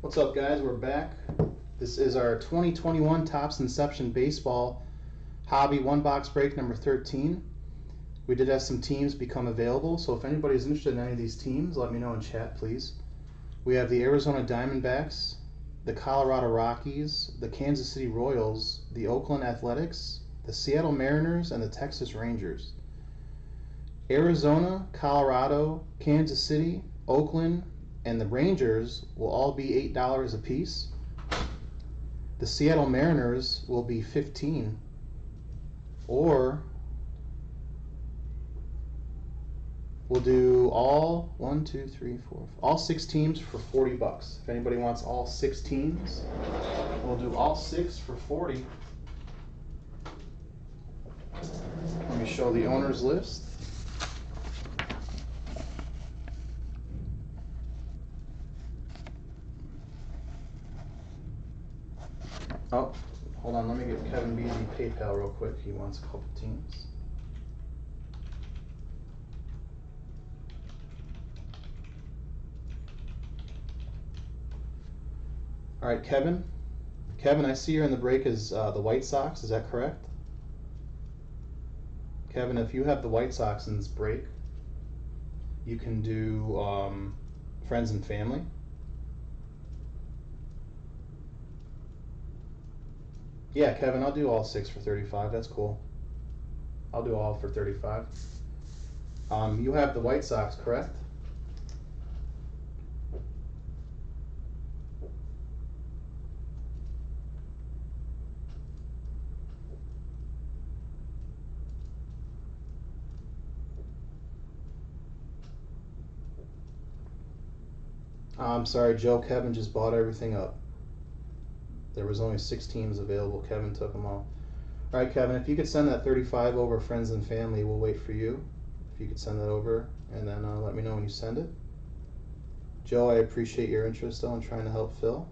What's up, guys? We're back. This is our 2021 Topps Inception Baseball Hobby One Box Break number 13. We did have some teams become available, so if anybody's interested in any of these teams, let me know in chat, please. We have the Arizona Diamondbacks, the Colorado Rockies, the Kansas City Royals, the Oakland Athletics, the Seattle Mariners, and the Texas Rangers. Arizona, Colorado, Kansas City, Oakland, and the Rangers will all be $8 a piece. The Seattle Mariners will be $15, or we'll do all all 6 teams for $40. If anybody wants all 6 teams, we'll do all 6 for $40. Let me show the owners list. Oh, hold on, let me get Kevin Beasy PayPal real quick. He wants a couple teams. All right, Kevin. Kevin, I see you're in the break as the White Sox. Is that correct? Kevin, if you have the White Sox in this break, you can do friends and family. Yeah, Kevin, I'll do all 6 for 35. That's cool. I'll do all for 35. You have the White Sox, correct? I'm sorry, Joe. Kevin just bought everything up. There was only 6 teams available. Kevin took them all. All right, Kevin, if you could send that 35 over friends and family, we'll wait for you. If you could send that over, and then let me know when you send it. Joe, I appreciate your interest, though, in trying to help Phil.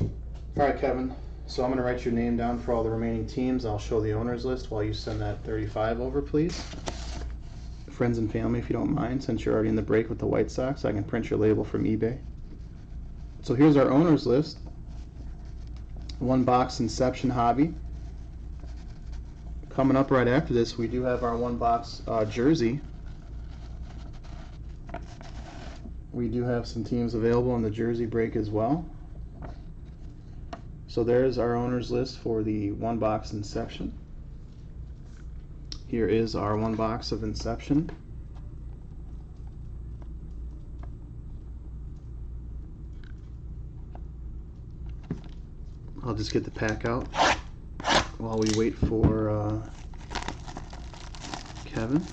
All right, Kevin. So I'm going to write your name down for all the remaining teams. I'll show the owners list while you send that 35 over, please. Friends and family, if you don't mind, since you're already in the break with the White Sox, I can print your label from eBay. So here's our owners list. One box Inception Hobby. Coming up right after this, we do have our one box jersey. We do have some teams available in the jersey break as well. So there's our owners list for the one box Inception. Here is our one box of Inception. I'll just get the pack out while we wait for Kevin.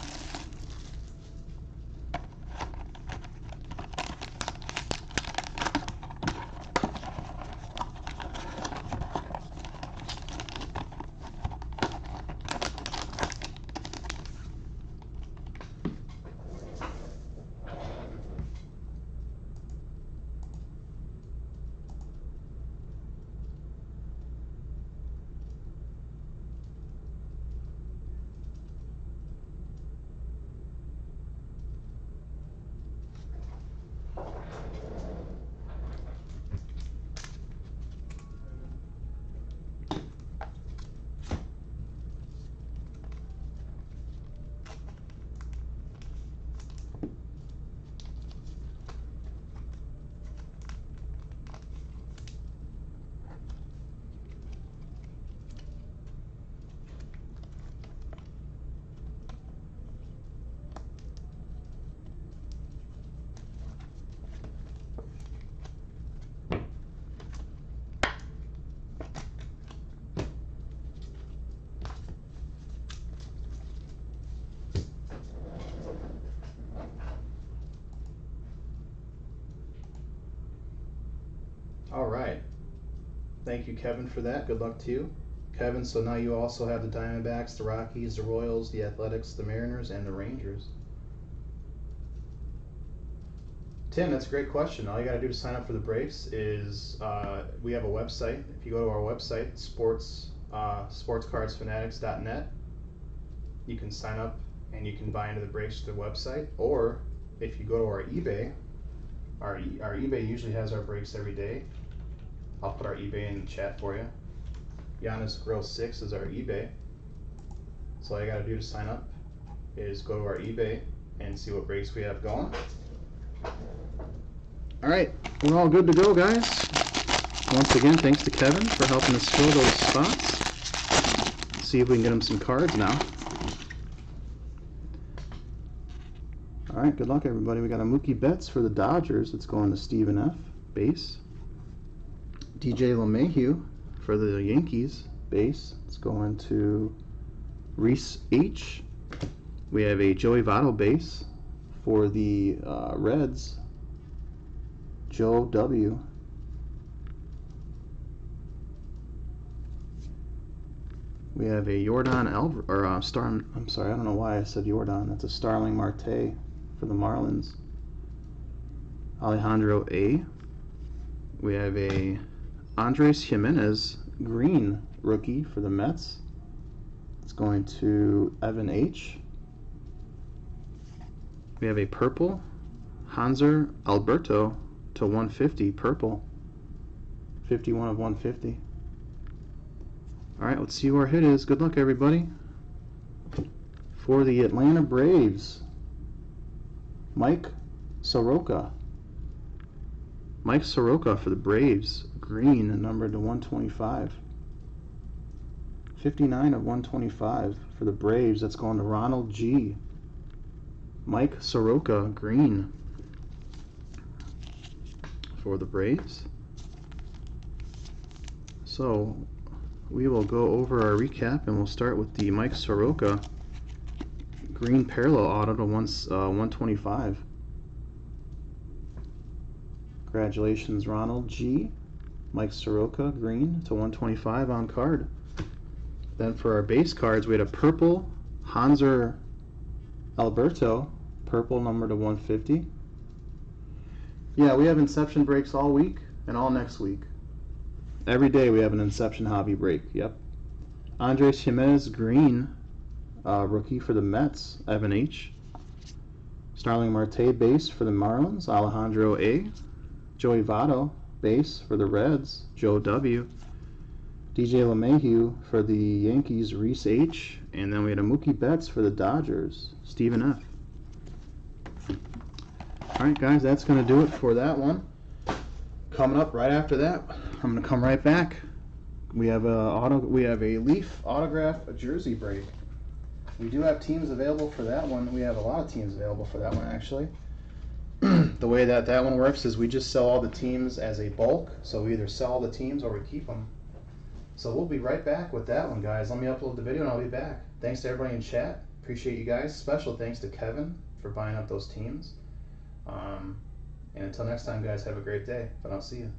All right. Thank you, Kevin, for that. Good luck to you. Kevin, so now you also have the Diamondbacks, the Rockies, the Royals, the Athletics, the Mariners, and the Rangers. Tim, that's a great question. All you got to do to sign up for the breaks is we have a website. If you go to our website, sportscardsfanatics.net. You can sign up and you can buy into the breaks to the website, or if you go to our eBay, our eBay usually has our breaks every day. I'll put our eBay in the chat for you. Gimenez Grill 6 is our eBay. So all you gotta do to sign up is go to our eBay and see what breaks we have going. Alright, we're all good to go, guys. Once again, thanks to Kevin for helping us fill those spots. See if we can get him some cards now. Alright, good luck everybody. We got a Mookie Betts for the Dodgers. It's going to Stephen F. Base. DJ LeMahieu for the Yankees. Base. It's going to Reese H. We have a Joey Votto base for the Reds. Joe W. We have a Jordan I'm sorry, I don't know why I said Jordan. That's a Starling Marte for the Marlins. Alejandro A. We have a Andres Gimenez green rookie for the Mets. It's going to Evan H. We have a purple Hanser Alberto to 150 purple. 51 of 150. Alright, let's see who our hit is. Good luck, everybody. For the Atlanta Braves, Mike Soroka. Mike Soroka for the Braves. Green, numbered to 125. 59 of 125 for the Braves. That's going to Ronald G. Mike Soroka, green for the Braves. So we will go over our recap and we'll start with the Mike Soroka green parallel auto to 125. Congratulations, Ronald G. Mike Soroka green to 125 on card. Then for our base cards, we had a purple Hanser Alberto, purple number to 150. Yeah, we have Inception breaks all week and all next week. Every day we have an Inception hobby break. Yep. Andres Gimenez green, rookie for the Mets, Evan H. Starling Marte base for the Marlins, Alejandro A. Joey Votto base for the Reds, Joe W. DJ LeMahieu for the Yankees, Reese H. And then we had a Mookie Betts for the Dodgers, Stephen F. Alright guys, that's going to do it for that one. Coming up right after that, I'm going to come right back. We have a Leaf autograph, a jersey break. We do have teams available for that one. We have a lot of teams available for that one, actually. The way that one works is we just sell all the teams as a bulk. So we either sell all the teams or we keep them. So we'll be right back with that one, guys. Let me upload the video and I'll be back. Thanks to everybody in chat. Appreciate you guys. Special thanks to Kevin for buying up those teams. And until next time, guys, have a great day. But I'll see you.